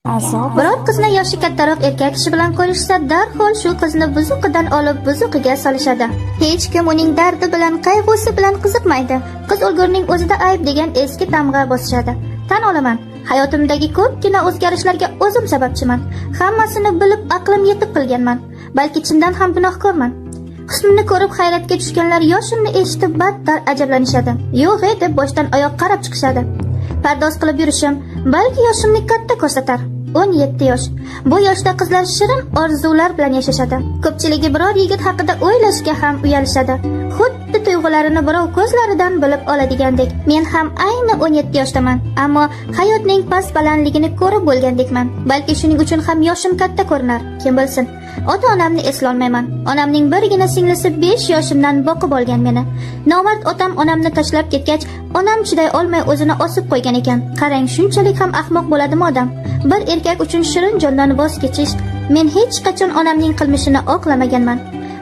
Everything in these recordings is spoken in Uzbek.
Biror qizni yoshi kattaroq erkak kishi bilan ko'rishsa, darhol shu qizni buzuqidan olib buzuqiga solishadi. Hech kim uning dardi bilan, qayg'usi bilan qiziqmaydi. Qiz o'lgurning o'zida ayb degan eski tamg'a bosishadi. Tan olaman, hayotimdagi ko'pgina o'zgarishlarga o'zim sababchiman. Hammasini bilib, aqlim yetib qilganman. Balki chindan ham gunohkorman. Husnimni ko'rib hayratga tushganlar yoshimni eshitib battar ajablanishadi. Yo'q deb boshdan oyoq qarab chiqishadi. Pardoz qilib yurishim balki yoshimni katta ko'rsatar. 17 yosh. Bu yoshda qizlar shirin orzular bilan yashashadi. Ko'pchiligi biror yigit haqida o'ylashga ham uyalishadi. Xuddi tuyg'ularini birov ko'zlaridan bilib oladigandek. Men ham ayni 17 yoshdaman, ammo hayotning past-balandligini ko'rib bo'lgandekman. Balki shuning uchun ham yoshim katta ko'rinar, kim bilsin. Ota-onamni eslolmayman. Onamning birgina singlisi 5 yoshimdan boqib olgan meni. Nomard otam onamni tashlab ketgach, onam chiday olmay o'zini osib qo'ygan ekan. Qarang, shunchalik ham ahmoq bo'ladimi odam? Bir erkak uchun shirin jondan voz kechish. Men hech qachon onamning qilmishini oqlamaganman.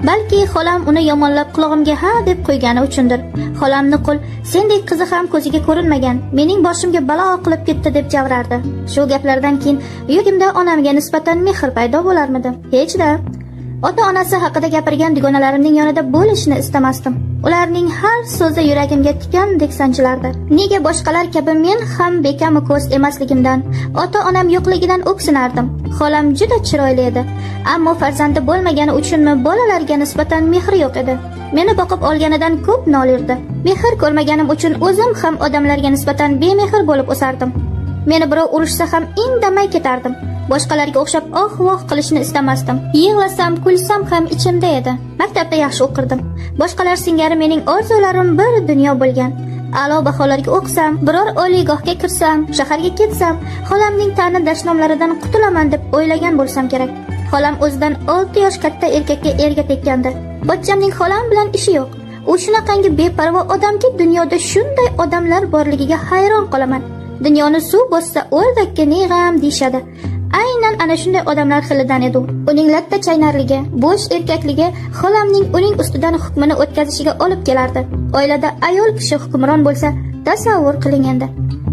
Balki xolam uni yomonlab qulog'imga ha deb qo'ygani uchundir. Xolamni qul, sendek qizi ham ko'ziga ko'rinmagan, mening boshimga balo qilib ketdi deb javrardi. Shu gaplardan keyin yuragimda onamga nisbatan mehr paydo bo'larmidi? Hech-da. Ota-onasi haqida gapirgan dugonalarimning yonida bo'lishni istamasdim. Ularning har so'zi yuragimga tikandek sanchilardi. Nega boshqalar kabi men ham bekamu ko'z emasligimdan, ota-onam yo'qligidan o'ksinardim. Xolam juda chiroyli edi, ammo farzandi bo'lmagani uchunmi bolalarga nisbatan mehr yo'q edi. Meni boqib olganidan ko'p nolirdi. Mehr ko'rmaganim uchun o'zim ham odamlarga nisbatan bemehr bo'lib o'sardim. Meni birov urishsa ham indamay ketardim. Boshqalarga o'xshab oh-voh qilishni istamasdim. Yig'lasam, kulsam ham ichimda edi. Maktabda yaxshi o'qirdim. Boshqalar singari mening orzularim bir dunyo bo'lgan. A'lo baholarga o'qisam, biror oliygohga kirsam, shaharga ketsam, xolamning ta'na dashnomlaridan qutulaman deb o'ylagan bo'lsam kerak. Xolam o'zidan 6 yosh katta erkakka erga tekkandi. Pochchamning xolam bilan ishi yo'q. U shunaqangi beparvo odamki, dunyoda shunday odamlar borligiga hayron qolaman. Dunyoni suv bossa o'rdakka ne g'am deyshadi. Aynan ana shunday odamlar xilidan edi. Uning latta chaynarligi, bo'sh erkakligi xolamning uning ustidan hukmini o'tkazishiga olib kelardi. Oilada ayol kishi hukmron bo'lsa, tasavvur qiling endi.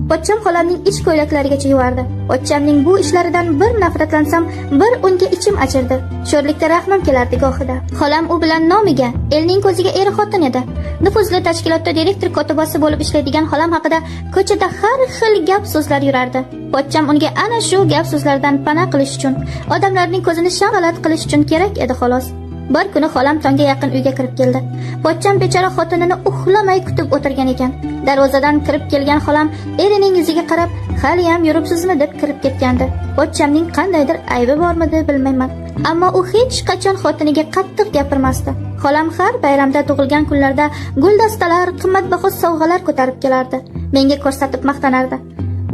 Pochcham xolamning ich ko'ylaklarigacha yuvardi. Pochchamning bu ishlaridan bir nafratlansam, bir unga ichim achirdi. Sho'rlikda rahmim kelardi gohida. Xolam u bilan nomiga, elning ko'ziga eri xotin edi. Nufuzli tashkilotda direktor kotibasi bo'lib ishlaydigan xolam haqida ko'chada har xil gap so'zlar yurardi. Pochcham unga ana shu gap so'zlardan pana qilish uchun, odamlarning ko'zini shag'alat qilish uchun kerak edi xolos. Bir kuni xolam tongga yaqin uyga kirib keldi. Pochcham bechora xotinini uxlamay kutib o'tirgan ekan. Darvozadan kirib kelgan xolam erining yuziga qarab, "Hali ham yuribsizmi?" deb kirib ketgandi. Pochchamning qandaydir aybi bormidi bilmayman, ammo u hech qachon xotiniga qattiq gapirmasdi. Xolam har bayramda, tug'ilgan kunlarda guldastalar, qimmatbaho sovg'alar ko'tarib kelardi. Menga ko'rsatib maqtanardi.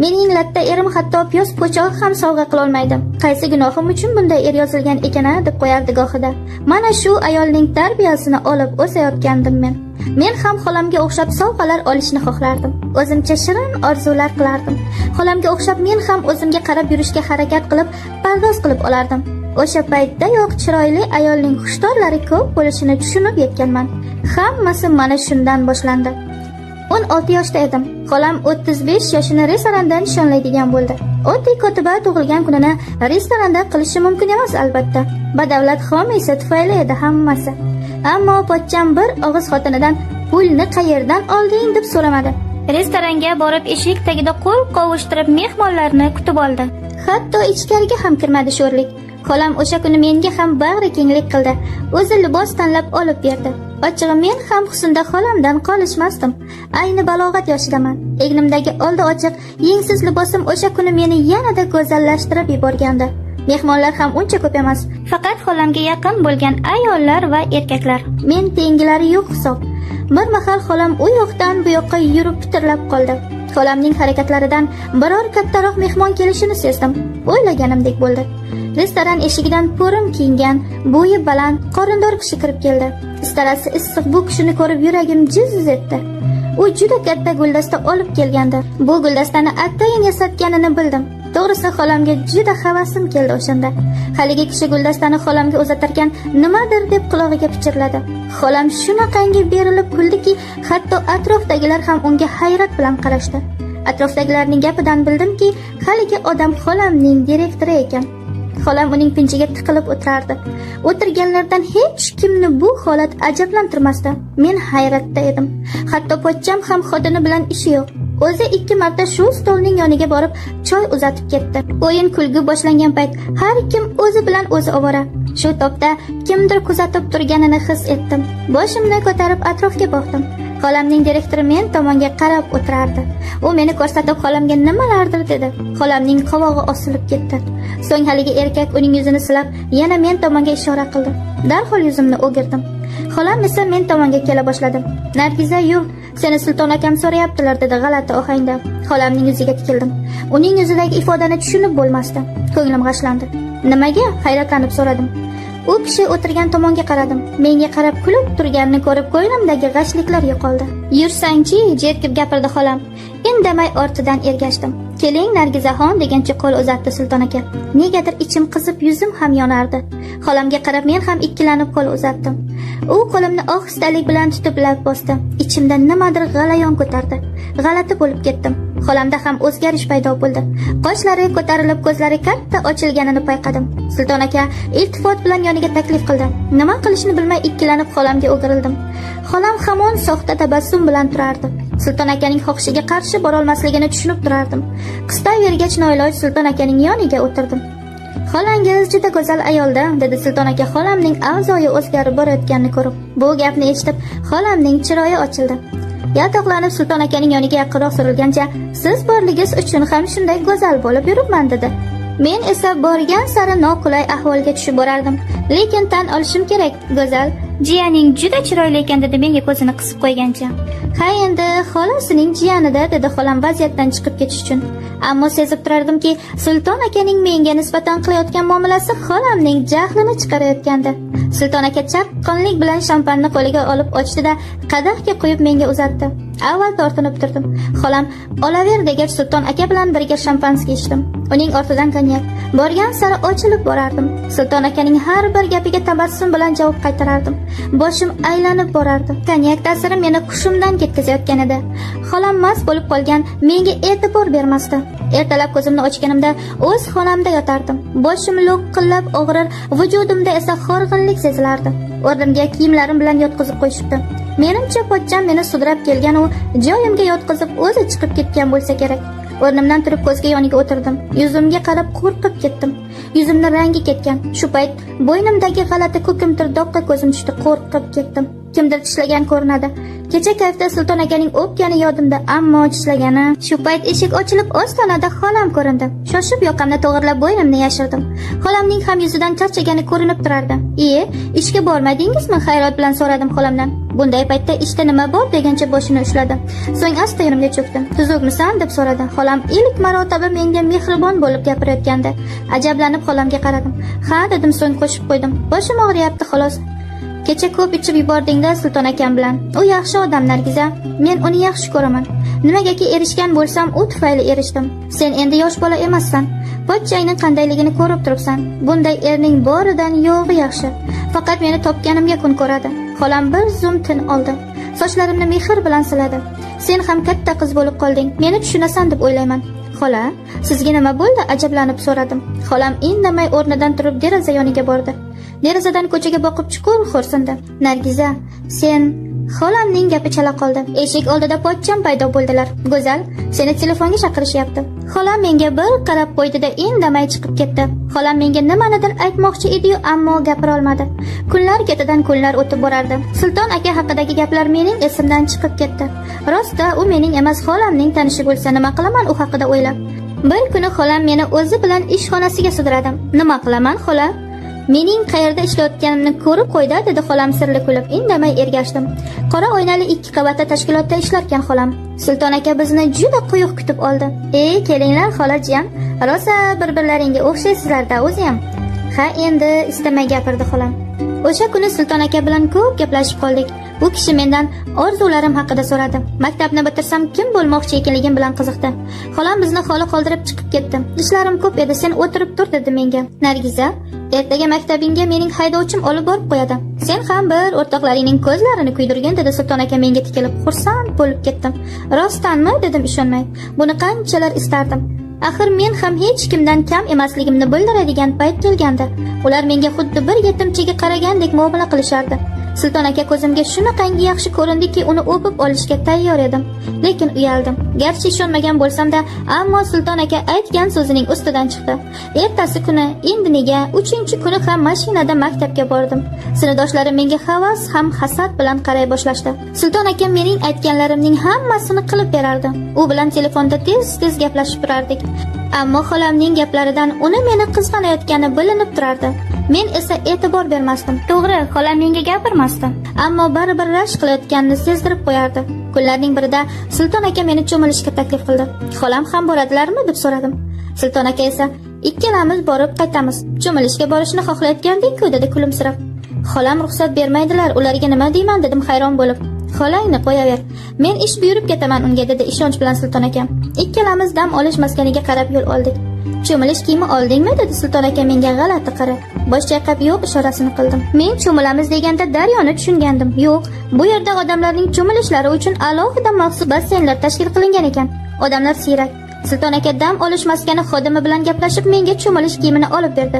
Mening latta erim hatto piyoz po'choq ham sovg'a qila olmaydi. Qaysi gunohim uchun bunday er yozilgan ekan deb qo'yardi gohida. Mana shu ayolning tarbiyasini olib o'sayotgandim men. Men ham xolamga o'xshab sovg'alar olishni xohlardim. O'zimcha shirin orzular qilardim. Xolamga o'xshab men ham o'zimga qarab yurishga harakat qilib, pardoz qilib olardim. O'sha paytdayoq chiroyli ayolning xushtorlari ko'p bo'lishini tushunib yetganman. Hammasi mana shundan boshlandi. 16 yoshda edim. Xolam 35 yoshini restoranda nishonlaydigan bo'ldi. Oddiy kotiba tug'ilgan kunini restoranda qilishi mumkin emas albatta. Badavlat homiysi tufayli edi hammasi. Ammo pochcham bir og'iz xotinidan pulni qayerdan olding deb so'ramadi. Restoranga borib eshik tagida qo'l qovushtirib mehmonlarni kutib oldi. Hatto ichkariga ham kirmadi sho'rlik. Xolam o'sha kuni menga ham bag'ri kenglik qildi. O'zi libos tanlab olib berdi. Ochig'i men ham husnda xolamdan qolishmasdim. Ayni balog'at yoshidaman. Egnimdagi oldi ochiq, yengsiz libosim o'sha kuni meni yanada go'zallashtirib yuborgandi. Mehmonlar ham uncha ko'p emas, faqat xolamga yaqin bo'lgan ayollar va erkaklar. Men tengilari yo'q hisob. Bir mahal xolam u yoqdan bu yoqqa yurib pitirlab qoldi. Xolamning harakatlaridan biror kattaroq mehmon kelishini sezdim. O'ylaganimdek bo'ldi. Restoran eshigidan po'rim kiyingan, bo'yi baland, qorindor kishi kirib keldi. Istarasi issiq bu kishini ko'rib yuragim jiz etdi. U juda katta guldasta olib kelgandi. Bu guldastani atayin yasatganini bildim. To'g'risi xolamga juda havasim keldi o'shanda. Haligi kishi guldastani xolamga uzatarkan, nimadir deb qulog'iga pichirladi. Xolam shunaqangi berilib kuldiki, hatto atrofdagilar ham unga hayrat bilan qarashdi. Atrofdagilarning gapidan bildimki, haligi odam xolamning direktori ekan. Xolam uning pinjiga tiqilib o'tirardi. O'tirganlardan hech kimni bu holat ajablantirmasdi. Men hayratda edim. Hatto pochcham ham xotini bilan ishi yo'q. O'zi 2 marta shu stolning yoniga borib choy uzatib ketdi. O'yin kulgi boshlangan payt har kim o'zi bilan o'zi ovora. Shu topda kimdir kuzatib turganini his etdim. Boshimni ko'tarib atrofga boqdim. Xolamning direktori men tomonga qarab o'tirardi. U meni ko'rsatib xolamga nimalardir dedi. Xolamning qovog'i osilib ketdi. So'ng haligi erkak uning yuzini silab, yana men tomonga ishora qildi. Darhol yuzimni o'girdim. Xolam esa men tomonga kela boshladi. "Nargiza, yur, seni Sulton akam so'rayaptilar", dedi g'alati ohangda. Xolamning yuziga tikildim. Uning yuzidagi ifodani tushunib bo'lmasdi. Ko'nglim g'ashlandi. "Nimaga?" hayratlanib so'radim. U kishi o'tirgan tomonga qaradim. Menga qarab kulib turganini ko'rib ko'nglimdagi g'ashliklar yo'qoldi. "Yursangchi", jerkib gapirdi xolam. Indamay ortidan ergashdim. "Keling, Nargizaxon", degancha qo'l uzatdi Sulton aka. Negadir ichim qizib, yuzim ham yonardi. Xolamga qarab men ham ikkilanib qo'l uzatdim. U qo'limni ohistalik bilan tutib lab bosdi. Ichimda nimadir g'alayon ko'tardi. G'alati bo'lib ketdim. Xolamda ham o'zgarish paydo bo'ldi. Qoshlari ko'tarilib, ko'zlari katta ochilganini payqadim. Sulton aka iltifot bilan yoniga taklif qildi. Nima qilishni bilmay ikkilanib xolamga o'girildim. Xolam hamon soxta tabassum bilan turardi. Sulton akaning xohishiga qarshi bora olmasligini tushunib turardim. Qistavergach noiloj Sulton akaning yoniga o'tirdim. "Xolangiz juda go'zal ayolda", dedi Sulton aka xolamning a'zoyi o'zgarib borayotganini ko'rib. Bu gapni eshitib xolamning chiroyi ochildi. Yaltoqlanib Sulton akaning yoniga yaqinroq surilgancha, "Siz borligingiz uchun ham shunday go'zal bo'lib yuribman", dedi. Men esa borgan sari noqulay ahvolga tushib borardim. Lekin tan olishim kerak, go'zal jiyaning juda chiroyli ekan, dedi menga ko'zini qisib qo'ygancha. "Ha endi xolasining jiyanida", dedi xolam vaziyatdan chiqib ketish uchun. Ammo sezib turardimki, Sulton akaning menga nisbatan qilayotgan muomalasi xolamning jahlini chiqarayotgandi. Sulton aka chaqqonlik bilan shampanni qo'liga olib ochdi-da, qadahga quyib menga uzatdi. Avval tortinib turdim. Xolam "Olaver", degach Sulton aka bilan birga shampanskiy ichdim. Uning ortidan konyak. Borgan sari ochilib borardim. Sulton akaning har bir gapiga tabassum bilan javob qaytarardim. Boshim aylanib borardi. Konyak ta'siri meni hushimdan ketkazayotgan edi. Xolam mast bo'lib qolgan, menga e'tibor bermasdi. Ertalab ko'zimni ochganimda o'z xonamda yotardim. Boshim lo'qillab og'rir, vujudimda esa horg'inlik sezilardi. O'rnimga kiyimlarim bilan yotqizib qo'yishibdi. Menimcha pochcham meni sudrab kelgan, u joyimga yotqizib o'zi chiqib ketgan bo'lsa kerak. O'rnimdan turib ko'zga yoniga o'tirdim. Yuzimga qarab qo'rqib ketdim. Yuzimning rangi ketgan. Shu payt bo'ynimdagi g'alati ko'kimtir doqqa ko'zim tushdi. Qo'rqib ketdim. Kimdir tishlagan ko'rinadi. Kecha kayfda Sulton akaning o'pgani yodimda, ammo tishlagani. Shu payt eshik ochilib, ostonada xolam ko'rindi. Shoshib yoqamni to'g'irlab bo'ynimni yashirdim. Xolamning ham yuzidan charchagani ko'rinib turardi. "Ishga bormadingizmi?" hayrat bilan so'radim xolamdan. Bunday paytda ishda nima bor degancha boshini ushladi. So'ng asta yonimga cho'kdi. "Tuzukmisan?" deb so'radi. Xolam ilk marotaba menga mehribon bo'lib gapirayotgandi. Ajablanib xolamga qaradim. "Ha", dedim, so'ng qo'shib qo'ydim. "Boshim og'riyapti xolos. Kecha ko'p ichib yubordingda Sulton akam bilan. U yaxshi odam, Nargiza. Men uni yaxshi ko'raman. Nimagaki erishgan bo'lsam, u tufayli erishdim. Sen endi yosh bola emassan. Pochchangning qandayligini ko'rib turibsan. Bunday erning boridan yo'g'i yaxshi. Faqat meni topganimga kun ko'radi." Xolam bir zum tin oldi. Sochlarimni mehr bilan siladi. "Sen ham katta qiz bo'lib qolding. Meni tushunasan deb o'ylayman." "Xola, sizga nima bo'ldi?" ajablanib so'radim. Xolam indamay o'rnidan turib deraza yoniga bordi. Derazadan ko'chaga boqib chuqur xo'rsindi. "Nargiza, sen..." Xolamning gapi chala qoldi. Eshik oldida pochcham paydo bo'ldilar. "Go'zal, seni telefonga chaqirishyapti." Xolam menga bir qarab qo'ydi-da, indamay chiqib ketdi. Xolam menga nimanidir aytmoqchi edi-yu, ammo gapira olmadi. Kunlar ketidan kunlar o'tib borardi. Sulton aka haqidagi gaplar mening esimdan chiqib ketdi. Rostda u mening emas, xolamning tanishi bo'lsa nima qilaman u haqida o'ylab. Bir kuni xolam meni o'zi bilan ish xonasiga sudradi. "Nima qilaman, xola? Mening qayerda ishlayotganimni ko'rib qo'yda", dedi xolam sirli kulib. Indamay ergashdim. Qora oynali 2 qavatli tashkilotda ishlarkan xolam. Sulton aka bizni juda quyuq kutib oldi. Kelinglar xolajiyan, rosa bir-birlaringga o'xshaysizlar-da o'ziyam." "Ha endi", istamay gapirdi xolam. O'sha kuni Sulton aka bilan ko'p gaplashib qoldik. U kishi mendan orzularim haqida so'radi. Maktabni bitirsam kim bo'lmoqchi ekanligim bilan qiziqdi. Xolam bizni xoli qoldirib chiqib ketdi. "Ishlarim ko'p edi, sen o'tirib tur", dedi menga. "Nargiza, Ertaga maktabingga mening haydovchim olib borib qo'yadi. Sen ham bir o'rtoqlaringning ko'zlarini kuydirgin, dedi Sulton aka menga tikilib. Xursand bo'lib ketdim. Rostdanmi, dedim ishonmay. Buni qanchalar istardim. Axir men ham hech kimdan kam emasligimni bildiradigan payt kelgandi. Ular menga xuddi bir yetimchaga qaragandek muomala qilishardi. Sulton aka ko'zimga shunaqangi yaxshi ko'rindiki, uni o'pib olishga tayyor edim. Lekin uyaldim. Garchi ishonmagan bo'lsam-da, ammo Sulton aka aytgan so'zining ustidan chiqdi. Ertasi kuni indiniga 3-kuni ham mashinada maktabga bordim. Sinfdoshlarim menga havas ham hasad bilan qaray boshlashdi. Sulton aka mening aytganlarimning hammasini qilib berardi. U bilan telefonda tez-tez gaplashib turardik. Ammo xolamning gaplaridan uni meni qizg'anayotgani bilinib turardi. Men esa e'tibor bermasdim. To'g'ri, xolam menga gapirmasdi, ammo baribir rashk qilayotganini sezdirib qo'yardi. Kunlarning birida Sulton aka meni cho'milishga taklif qildi. Xolam ham boradilarmi deb so'radim. Sulton aka esa ikkalamiz borib qaytamiz. Cho'milishga borishni xohlayotgandek-ku, dedi kulimsirab. Xolam ruxsat bermaydilar, ularga nima deyman, dedim hayron bo'lib. Xolangni qo'yaver. Men ish buyurib ketaman unga, dedi ishonch bilan Sulton aka. Ikkalamiz dam olish maskaniga qarab yo'l oldik. Cho'milish kiyimi oldingmi, dedi Sulton aka menga g'alati qarab. Bosh chayqab yo'q ishorasini qildim. Men cho'milamiz deganda daryoni tushungandim. Yo'q, bu yerda odamlarning cho'milishlari uchun alohida maxsus basseynlar tashkil qilingan ekan. Odamlar siyrak. Sulton aka dam olish maskani xodimi bilan gaplashib menga cho'milish kiyimini olib berdi.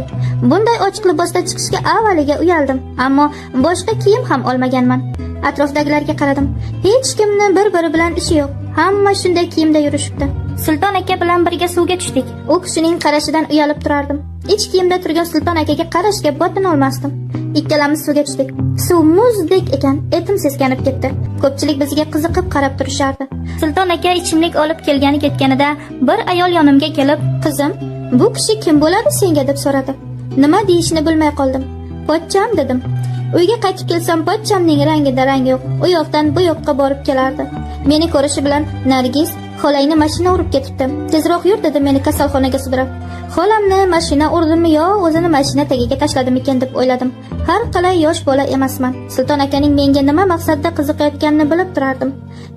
Bunday ochiq libosda chiqishga avvaliga uyaldim, ammo boshqa kiyim ham olmaganman. Atrofdagilarga qaradim. Hech kimni bir-biri bilan ishi yo'q. Hamma shunday kiyimda yurishibdi. Sulton aka bilan birga suvga tushdik. U kishining qarashidan uyalib turardim. Ich kiyimda turgan Sulton akaga qarashga botin olmasdim. Ikkalamiz suvga tushdik. Suv muzdek ekan, etim seskanib ketdi. Ko'pchilik bizga qiziqib qarab turishardi. Sulton aka ichimlik olib ketganida bir ayol yonimga kelib, "Qizim, bu kishi kim bo'ladi senga?" deb so'radi. Nima deyishni bilmay qoldim. "Pochcham" dedim. Uyga qaytib kelsam, pochchamning rangida rang yo'q. U yoqdan bu yoqqa borib kelardi. Meni ko'rishi bilan, "Nargiz, xolangni mashina urib ketibdi. Tezroq yur", dedi meni kasalxonaga sudrab. Xolamni mashina urdimi yo o'zini mashina tagiga tashladim ekan deb o'yladim. Har qalay yosh bola emasman. Sulton akaning menga nima maqsadda qiziqayotganini bilib turardim.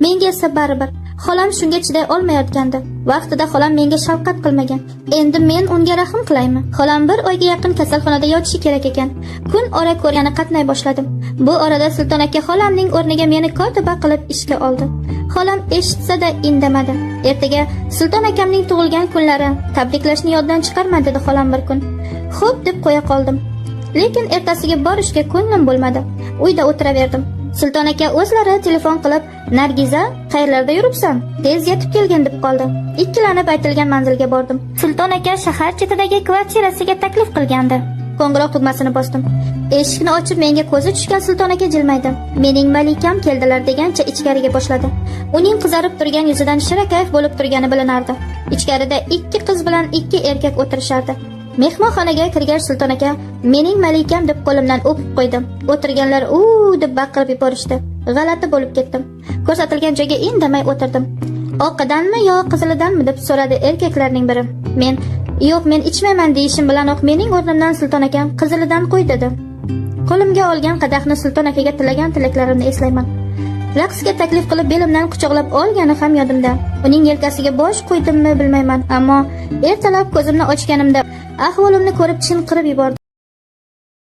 Menga esa baribir. Xolam shunga chiday olmayotgandi. Vaqtida xolam menga shafqat qilmagan. Endi men unga rahm qilaymi? Xolam bir oyga yaqin kasalxonada yotishi kerak ekan. Kun ora ko'rgani qatnay boshladim. Bu orada Sulton aka xolamning o'rniga meni kotiba qilib ishga oldi. Xolam eshitsa-da indamadi. Ertaga Sulton akamning tug'ilgan kunlari, tabriklashni yoddan chiqarma, dedi xolam bir kun. Xo'p deb qo'ya qoldim. Lekin ertasiga borishga ko'nglim bo'lmadi. Uyda o'tiraverdim. Sulton aka o'zlari telefon qilib, "Nargiza, qayerlarda yuribsan? Tez yetib kelgin", deb qoldi. Ikkilanib aytilgan manzilga bordim. Sulton aka shahar chetidagi kvartirasiga taklif qilgandi. Qo'ng'iroq tugmasini bosdim. Eshikni ochib menga ko'zi tushgan Sulton aka jilmaydi. "Mening malikam keldilar", degancha ichkariga boshladi. Uning qizarib turgan yuzidan shirakayf bo'lib turgani bilinardi. Ichkarida 2 qiz bilan 2 erkak o'tirishardi. Mehmonxonaga kirgach Sulton aka "Mening malikam" deb qo'limdan o'pib qo'ydim. O'tirganlar deb baqirib yuborishdi. G'alati bo'lib ketdim. Ko'rsatilgan joyga indamay o'tirdim. "Oqidanmi yo qizilidanmi?" deb so'radi erkaklarning biri. Men "Yo'q, men ichmayman" deyishim bilanoq mening o'rnimdan Sulton akam "Qizilidan qo'y" dedi. Qo'limga olgan qadahni Sulton akaga tilagan tilaklarimni eslayman. Raqsga taklif qilib belimdan quchoqlab olgani ham yodimda. Uning yelkasiga bosh qo'ydimmi bilmayman, ammo ertalab ko'zimni ochganimda ahvolimni ko'rib chinqirib yubordim.